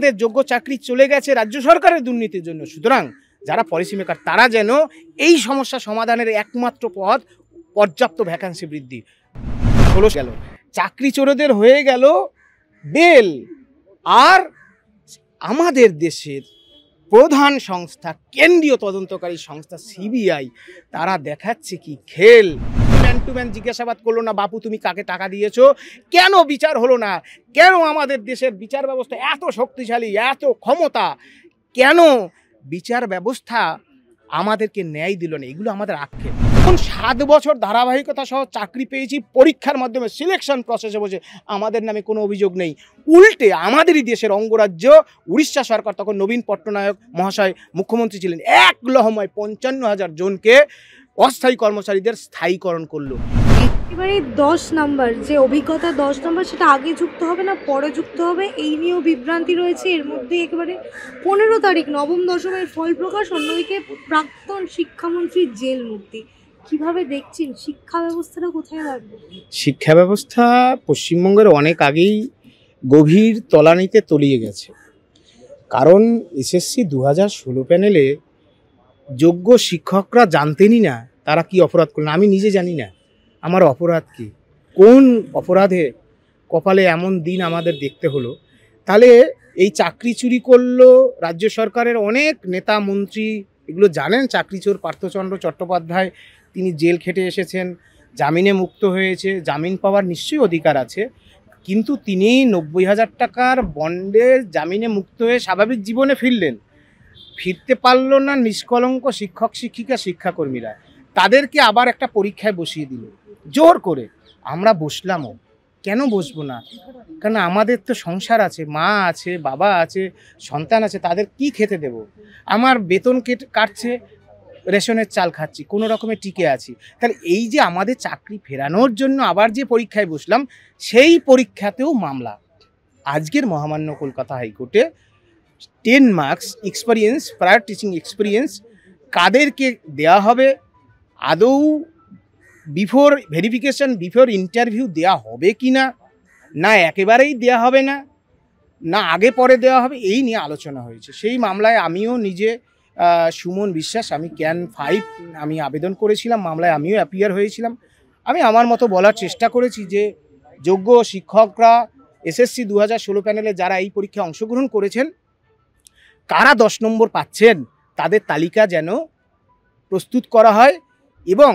আমাদের যোগ্য চাকরি চলে গেছে রাজ্য সরকারের দুর্নীতির জন্য। সুতরাং যারা পলিসি মেকার তারা যেন এই সমস্যা সমাধানের একমাত্র পথ পর্যাপ্ত ভ্যাকান্সি বৃদ্ধি। হলো গেল চাকরি চোরদের হয়ে গেল বেল, আর আমাদের দেশের প্রধান সংস্থা কেন্দ্রীয় তদন্তকারী সংস্থা সিবিআই তারা দেখাচ্ছে কি খেল। ম্যান টু ম্যান জিজ্ঞাসাবাদ করলো না, বাপু তুমি কাকে টাকা দিয়েছো, কেন বিচার হলো না, কেন আমাদের দেশের বিচার ব্যবস্থা এত শক্তিশালী, এত ক্ষমতা, কেন বিচার ব্যবস্থা আমাদেরকে ন্যায় দিল না, এগুলো আমাদের আক্ষেপ। এখন 7 বছর ধারাবাহিকতা সহ চাকরি পেয়েছি, পরীক্ষার মাধ্যমে সিলেকশন প্রসেসে বসে আমাদের নামে কোনো অভিযোগ নেই। উল্টে আমাদেরই দেশের অঙ্গরাজ্য উড়িষ্যা সরকার, তখন নবীন পট্টনায়ক মহাশয় মুখ্যমন্ত্রী ছিলেন, এক লহমায় 55,000 জনকে অস্থায়ী কর্মচারীদের স্থায়ীকরণ করলো। এবারে 10 নম্বর যে অভিজ্ঞতা 10 নম্বর সেটা আগে যুক্ত হবে না পরে যুক্ত হবে, এই নিয়েও বিভ্রান্তি রয়েছে। এর মধ্যে একেবারে 15 তারিখ নবম দশমের ফল প্রকাশ, অন্যদিকে প্রাক্তন শিক্ষামন্ত্রীর জেল মুক্তি। কিভাবে দেখছেন শিক্ষা ব্যবস্থাটা কোথায় লাগবে? শিক্ষা ব্যবস্থা পশ্চিমবঙ্গের অনেক আগেই গভীর তলানিতে তলিয়ে গেছে। কারণ এসএসসি 2016 প্যানেলে যোগ্য শিক্ষকরা জানতেনই না তারা কি অপরাধ করলেন। আমি নিজে জানি না আমার অপরাধ কি, কোন অপরাধে কপালে এমন দিন আমাদের দেখতে হলো। তাহলে এই চাকরি চুরি করলো রাজ্য সরকারের অনেক নেতা মন্ত্রী, এগুলো জানেন। চাকরি চোর পার্থচন্দ্র চট্টোপাধ্যায় তিনি জেল খেটে এসেছেন, জামিনে মুক্ত হয়েছে, জামিন পাওয়ার নিশ্চয়ই অধিকার আছে, কিন্তু তিনি 90,000 টাকার বন্ডে জামিনে মুক্ত হয়ে স্বাভাবিক জীবনে ফিরতে পারলো না। নিষ্কলঙ্ক শিক্ষক শিক্ষিকা শিক্ষাকর্মীরা তাদেরকে আবার একটা পরীক্ষায় বসিয়ে দিল জোর করে। আমরা বসলামও, কেন বসবো না? কারণ আমাদের তো সংসার আছে, মা আছে, বাবা আছে, সন্তান আছে, তাদের কি খেতে দেব? আমার বেতন কাটছে, রেশনের চাল খাচ্ছি, কোনো রকমে টিকে আছি। তাহলে এই যে আমাদের চাকরি ফেরানোর জন্য আবার যে পরীক্ষায় বসলাম, সেই পরীক্ষাতেও মামলা। আজকের মহামান্য কলকাতা হাইকোর্টে 10 marks experience, prior teaching experience কাদেরকে দেওয়া হবে, আদৌ বিফোর ভেরিফিকেশন, বিফোর ইন্টারভিউ দেওয়া হবে কি না, না একেবারেই দেওয়া হবে না, না আগে পরে দেওয়া হবে, এই নিয়ে আলোচনা হয়েছে। সেই মামলায় আমিও নিজে সুমন বিশ্বাস, আমি ক্যান 5 আমি আবেদন করেছিলাম, মামলায় আমিও অ্যাপিয়ার হয়েছিলাম। আমি আমার মতো বলার চেষ্টা করেছি যে যোগ্য শিক্ষকরা এসএসসি 2016 প্যানেলে যারা এই পরীক্ষায় অংশগ্রহণ করেছেন, কারা 10 নম্বর পাচ্ছেন তাদের তালিকা যেন প্রস্তুত করা হয়, এবং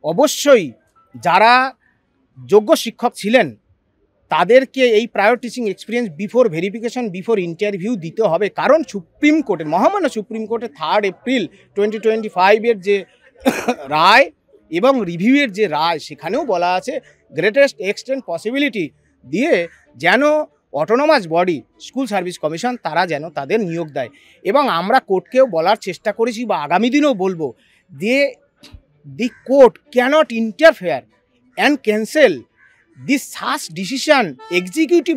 অবশ্যই যারা যোগ্য শিক্ষক ছিলেন তাদেরকে এই prior teaching experience before verification, before interview দিতে হবে। কারণ সুপ্রিম কোর্টের, মহামান্য সুপ্রিম কোর্টের 3 এপ্রিল 2025 যে রায় এবং রিভিউয়ের যে রায়, সেখানেও বলা আছে গ্রেটেস্ট এক্সটেন্ট পসিবিলিটি দিয়ে যেন autonomous body school service commission তারা যেন তাদের নিয়োগ দেয়। এবং আমরা কোর্টকেও বলার চেষ্টা করেছি বা আগামী দিনেও বলবো যে the court cannot interfere and cancel this such decision. Executive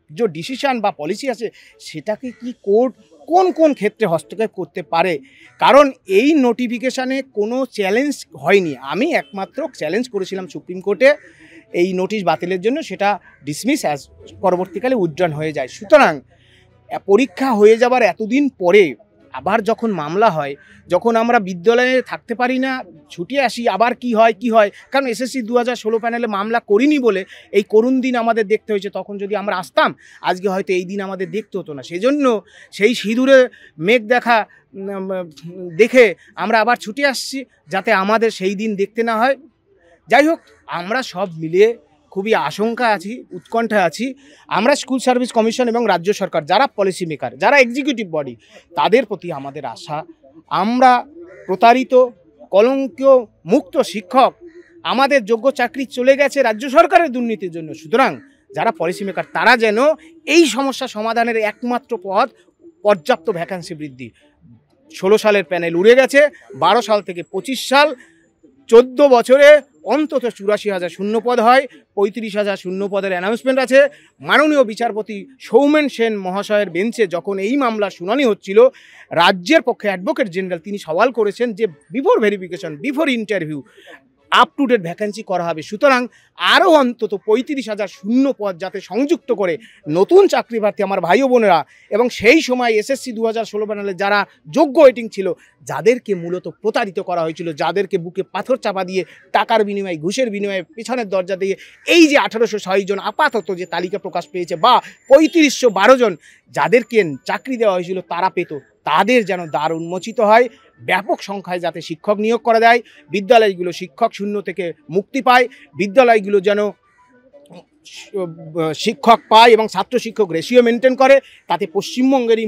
যে ডিসিশন বা পলিসি আছে সেটাকে কি কোর্ট কোন কোন ক্ষেত্রে হস্তক্ষেপ করতে পারে? কারণ এই নোটিফিকেশানে কোনো চ্যালেঞ্জ হয়নি। আমি একমাত্র চ্যালেঞ্জ করেছিলাম সুপ্রিম কোর্টে এই নোটিশ বাতিলের জন্য, সেটা ডিসমিস অ্যাজ পরবর্তীকালে উইথড্রন হয়ে যায়। সুতরাং পরীক্ষা হয়ে যাবার এতদিন পরে আবার যখন মামলা হয়, যখন আমরা বিদ্যালয়ে থাকতে পারি না, ছুটে আসি, আবার কি হয়, কারণ এসএসসি 2016 প্যানেলে মামলা করিনি বলে এই করুণ দিন আমাদের দেখতে হয়েছে। তখন যদি আমরা আসতাম আজকে হয়তো এই দিন আমাদের দেখতে হতো না। সেজন্য সেই সিঁদুরে মেঘ দেখে আমরা আবার ছুটে আসছি যাতে আমাদের সেই দিন দেখতে না হয়। যাই হোক, আমরা সব মিলিয়ে খুবই আশঙ্কা আছি, উৎকণ্ঠায় আছি। আমরা স্কুল সার্ভিস কমিশন এবং রাজ্য সরকার, যারা পলিসি মেকার, যারা এক্সিকিউটিভ বডি, তাদের প্রতি আমাদের আশা, আমরা প্রতারিত কলঙ্কিত মুক্ত শিক্ষক, আমাদের যোগ্য চাকরি চলে গেছে রাজ্য সরকারের দুর্নীতির জন্য। সুতরাং যারা পলিসি মেকার তারা যেন এই সমস্যা সমাধানের একমাত্র পথ পর্যাপ্ত ভ্যাকান্সি বৃদ্ধি। 16 সালের প্যানেল উড়ে গেছে, 12 সাল থেকে 25 সাল, 14 বছরে অন্তত 84,000 শূন্যপদ হয়, 35,000 শূন্যপদের অ্যানাউন্সমেন্ট আছে। মাননীয় বিচারপতি সৌমেন সেন মহাশয়ের বেঞ্চে যখন এই মামলার শুনানি হচ্ছিল, রাজ্যের পক্ষে অ্যাডভোকেট জেনারেল তিনি সওয়াল করেছেন যে before verification, before interview up to date vacancy করা হবে। সুতরাং আরও অন্তত 35,000 শূন্য পদ যাতে সংযুক্ত করে নতুন চাকরি প্রার্থী আমার ভাই ও বোনেরা এবং সেই সময় এসএসসি 2016 প্যানেলে যারা যোগ্য ওয়েটিং ছিল, যাদেরকে মূলত প্রতারিত করা হয়েছিল, যাদেরকে বুকে পাথর চাপা দিয়ে টাকার বিনিময়ে, ঘুষের বিনিময়ে, পিছনের দরজা দিয়ে এই যে 1806 জন আপাতত যে তালিকা প্রকাশ পেয়েছে বা 3512 জন যাদেরকে চাকরি দেওয়া হয়েছিল তারা পেত, তাদের যেন দ্বার উন্মোচিত হয়, ব্যাপক সংখ্যায় যাতে শিক্ষক নিয়োগ করা যায়, বিদ্যালয়গুলো শিক্ষক শূন্য থেকে মুক্তি পায়, বিদ্যালয়গুলো যেন শিক্ষক পায় এবং ছাত্র শিক্ষক রেশিও মেনটেন করে, তাতে পশ্চিমবঙ্গেরই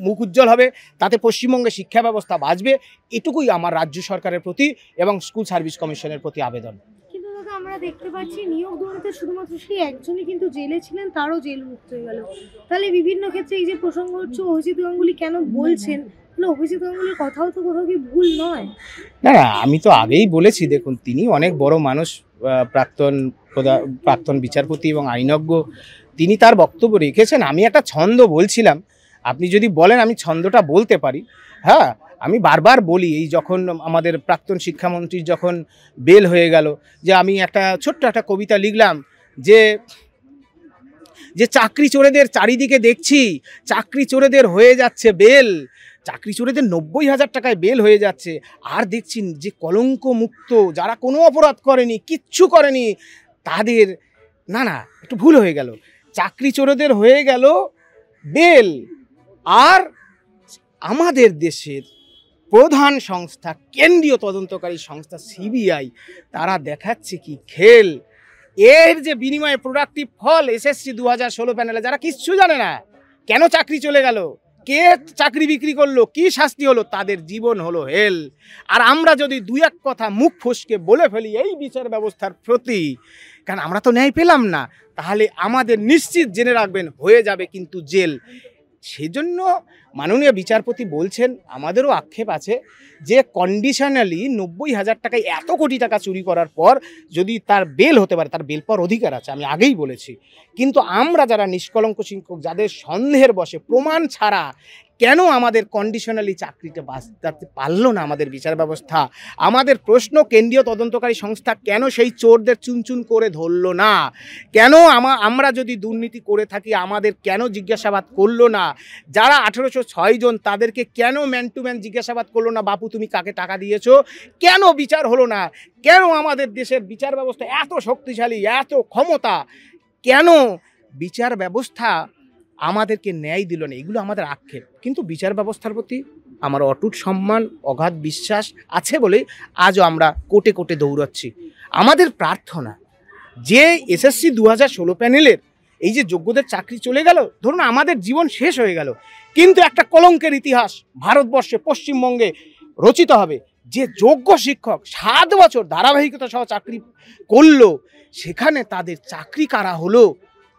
মুখ উজ্জ্বল হবে, তাতে পশ্চিমবঙ্গের শিক্ষা ব্যবস্থা বাঁচবে। এটুকুই আমার রাজ্য সরকারের প্রতি এবং স্কুল সার্ভিস কমিশনের প্রতি আবেদন। কিন্তু দাদা আমরা দেখতে পাচ্ছি নিয়োগ দুর্নীতি শুধুমাত্র সেই একজনই কিন্তু জেলে ছিলেন, তারও জেল মুক্ত হয়ে গেল। তাহলে বিভিন্ন ক্ষেত্রে এই যে প্রসঙ্গ হচ্ছে অভিজিৎ গাঙ্গুলি কেন বলছেন, অভিজিৎ গাঙ্গুলির কথাও তো কোথাও কি ভুল নয়? না না, আমি তো আগেই বলেছি, দেখুন তিনি অনেক বড় মানুষ, প্রাক্তন বিচারপতি এবং আইনজ্ঞ, তিনি তার বক্তব্য রেখেছেন। আমি একটা ছন্দ বলছিলাম, আপনি যদি বলেন আমি ছন্দটা বলতে পারি। হ্যাঁ, আমি বারবার বলি, এই যখন আমাদের প্রাক্তন শিক্ষামন্ত্রী যখন বেল হয়ে গেল, যে আমি একটা ছোট্ট একটা কবিতা লিখলাম যে যে চাকরি চোরেদের চারিদিকে দেখছি, চাকরি চোরেদের হয়ে যাচ্ছে বেল, চাকরি চোরেদের 90,000 টাকায় বেল হয়ে যাচ্ছে, আর দেখছি যে কলঙ্ক মুক্ত যারা কোনো অপরাধ করেনি, কিচ্ছু করেনি তাদের, না না একটু ভুল হয়ে গেল, চাকরি চোরেদের হয়ে গেল বেল, আর আমাদের দেশের প্রধান সংস্থা, কেন্দ্রীয় তদন্তকারী সংস্থা সিবিআই, তারা দেখাচ্ছে কি খেল, এর যে বিনিময়ে প্রোডাক্টিভ ফল এসএসসি 2016 প্যানেলে যারা কিচ্ছু জানে না, কেন চাকরি চলে গেল, কে চাকরি বিক্রি করলো, কি শাস্তি হলো, তাদের জীবন হলো হেল। আর আমরা যদি দুই এক কথা মুখ ফসকে বলে ফেলি এই বিচার ব্যবস্থার প্রতি, কারণ আমরা তো ন্যায় পেলাম না, তাহলে আমাদের নিশ্চিত জেনে রাখবেন হয়ে যাবে কিন্তু জেল। সেজন্য মাননীয় বিচারপতি বলছেন, আমাদেরও আক্ষেপ আছে যে কন্ডিশনালি 90,000 টাকায় এত কোটি টাকা চুরি করার পর যদি তার বেল হতে পারে, তার বেল পাওয়ার অধিকার আছে, আমি আগেই বলেছি। কিন্তু আমরা যারা নিষ্কলঙ্ক শিক্ষক, যাদের সন্দেহের বশে প্রমাণ ছাড়া কেন আমাদের কন্ডিশনালি চাকরিটা বাঁচাতে পারলো না আমাদের বিচার ব্যবস্থা? আমাদের প্রশ্ন, কেন্দ্রীয় তদন্তকারী সংস্থা কেন সেই চোরদের চুনচুন করে ধরলো না? কেন আমরা যদি দুর্নীতি করে থাকি আমাদের কেন জিজ্ঞাসাবাদ করলো না? যারা 1806 জন তাদেরকে কেন ম্যান টু ম্যান জিজ্ঞাসাবাদ করলো না, বাপু তুমি কাকে টাকা দিয়েছো? কেন বিচার হলো না? কেন আমাদের দেশের বিচার ব্যবস্থা এত শক্তিশালী, এত ক্ষমতা, কেন বিচার ব্যবস্থা আমাদেরকে ন্যায় দিল না? এগুলো আমাদের আক্ষেপ। কিন্তু বিচার ব্যবস্থার প্রতি আমার অটুট সম্মান, অগাধ বিশ্বাস আছে বলে আজও আমরা কোটে কোটে দৌড়াচ্ছি। আমাদের প্রার্থনা যে এসএসসি 2016 প্যানেলের এই যে যোগ্যদের চাকরি চলে গেল, ধরুন আমাদের জীবন শেষ হয়ে গেল, কিন্তু একটা কলঙ্কের ইতিহাস ভারতবর্ষে, পশ্চিমবঙ্গে রচিত হবে। যে যোগ্য শিক্ষক 7 বছর ধারাবাহিকতা সহ চাকরি করলো, সেখানে তাদের চাকরি কারা হলো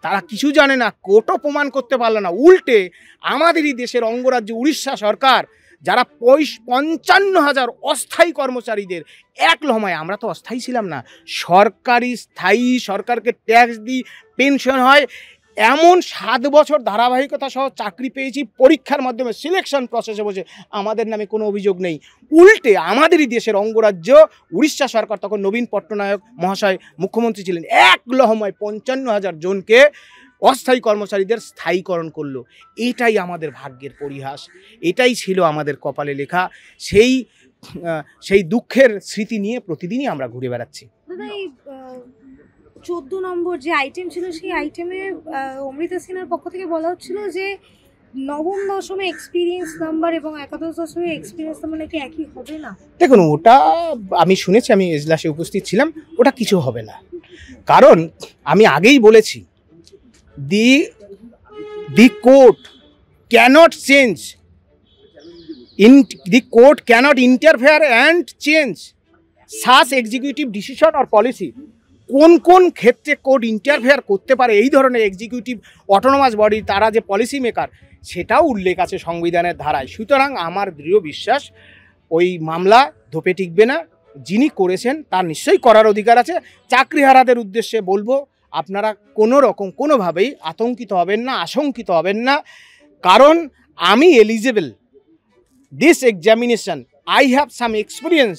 তারা কিছু জানে না, কোর্টও প্রমাণ করতে পারলো না। উল্টে আমাদেরই দেশের অঙ্গরাজ্য উড়িষ্যা সরকার, যারা 55,000 অস্থায়ী কর্মচারীদের এক লহমায়, আমরা তো অস্থায়ী ছিলাম না, সরকারি স্থায়ী, সরকারকে ট্যাক্স দিই, পেনশন হয়, এমন 7 বছর ধারাবাহিকতা সহ চাকরি পেয়েছি পরীক্ষার মাধ্যমে, সিলেকশন প্রসেসে বসে, আমাদের নামে কোনো অভিযোগ নেই। উল্টে আমাদেরই দেশের অঙ্গরাজ্য উড়িষ্যা সরকার, তখন নবীন পট্টনায়ক মহাশয় মুখ্যমন্ত্রী ছিলেন, এক লহমায় 55,000 জনকে অস্থায়ী কর্মচারীদের স্থায়ীকরণ করলো। এটাই আমাদের ভাগ্যের পরিহাস, এটাই ছিল আমাদের কপালে লেখা। সেই দুঃখের স্মৃতি নিয়ে প্রতিদিনই আমরা ঘুরে বেড়াচ্ছি। 14 নম্বর যে আইটেম ছিল, সেই আইটেমে অমৃতা সিনহার পক্ষ থেকে বলা হচ্ছিল যে নবম দশমে এক্সপিরিয়েন্স নাম্বার এবং একাদশ দশমে এক্সপিরিয়েন্স নাম্বার নাকি একই হবে না। দেখুন, ওটা আমি শুনেছি, আমি এজলাসে উপস্থিত ছিলাম, ওটা কিছু হবে না। কারণ আমি আগেই বলেছি, the court cannot change, the court cannot interfere and change such executive decision or policy. কোন কোন ক্ষেত্রে কোর্ট ইন্টারফেয়ার করতে পারে, এই ধরনের এক্সিকিউটিভ অটোনমাস বডি, তারা যে পলিসি মেকার, সেটাও উল্লেখ আছে সংবিধানের ধারায়। সুতরাং আমার দৃঢ় বিশ্বাস ওই মামলা ধোপে টিকবে না। যিনি করেছেন তার নিশ্চয়ই করার অধিকার আছে। চাকরিহারাদের উদ্দেশ্যে বলবো, আপনারা কোনো রকম কোনোভাবেই আতঙ্কিত হবেন না, আশঙ্কিত হবেন না, কারণ আমি eligible. This examination, I have some experience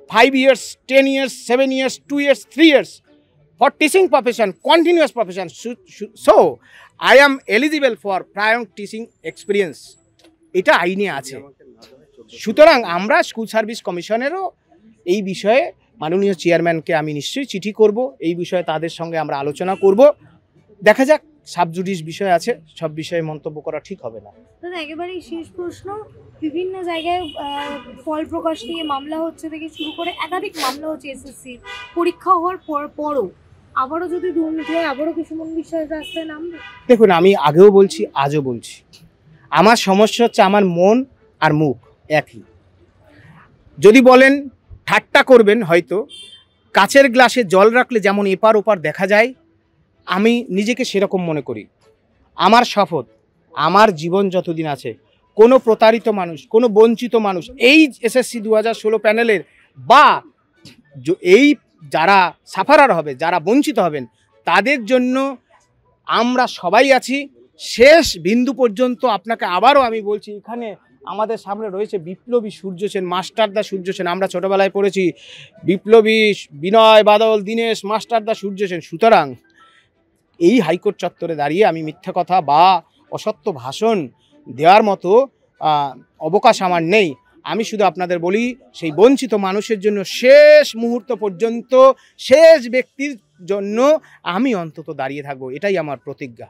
5 years, 10 years, 7 years, 2 years, 3 years for teaching profession, continuous profession. So I am eligible for prior teaching experience. এটা আইনে আছে। সুতরাং আমরা স্কুল সার্ভিস কমিশনেরও এই বিষয়ে মাননীয় চেয়ারম্যানকে আমি নিশ্চয়ই চিঠি করব, এই বিষয়ে তাদের সঙ্গে আমরা আলোচনা করব। দেখা যাক, সাবজুডিস বিষয় আছে, সব বিষয়ে মন্তব্য করা ঠিক হবে না। দাদা একেবারেই শেষ প্রশ্ন, বিভিন্ন জায়গায় ফল প্রকাশ নিয়ে মামলা হচ্ছে থেকে শুরু করে একাধিক মামলা হচ্ছে এসএসসি পরীক্ষা হওয়ার পরও আবারও যদি দুর্নীতি হয় আবারও কি সুমন বিশ্বাস রাস্তায় নামবে? দেখুন, আমি আগেও বলছি, আজও বলছি, আমার সমস্যা হচ্ছে আমার মন আর মুখ একই। যদি বলেন ঠাট্টা করবেন, হয়তো কাচের গ্লাসে জল রাখলে যেমন এপার ওপার দেখা যায়, আমি নিজেকে সেরকম মনে করি। আমার শপথ, আমার জীবন যতদিন আছে কোনো প্রতারিত মানুষ, কোনো বঞ্চিত মানুষ, এই এসএসসি 2016 প্যানেলের বা এই যারা সাফারার হবে, যারা বঞ্চিত হবেন, তাদের জন্য আমরা সবাই আছি শেষ বিন্দু পর্যন্ত। আপনাকে আবারও আমি বলছি, এখানে আমাদের সামনে রয়েছে বিপ্লবী সূর্য সেন, মাস্টারদা সূর্য সেন। আমরা ছোটোবেলায় পড়েছি বিপ্লবী বিনয় বাদল দীনেশ মাস্টারদা সূর্য সেন। সুতরাং এই হাইকোর্ট চত্বরে দাঁড়িয়ে আমি মিথ্যা কথা বা অসত্য ভাষণ দেওয়ার মতো অবকাশ আমার নেই। আমি শুধু আপনাদের বলি, সেই বঞ্চিত মানুষের জন্য শেষ মুহূর্ত পর্যন্ত, শেষ ব্যক্তির জন্য আমি অন্তত দাঁড়িয়ে থাকবো, এটাই আমার প্রতিজ্ঞা।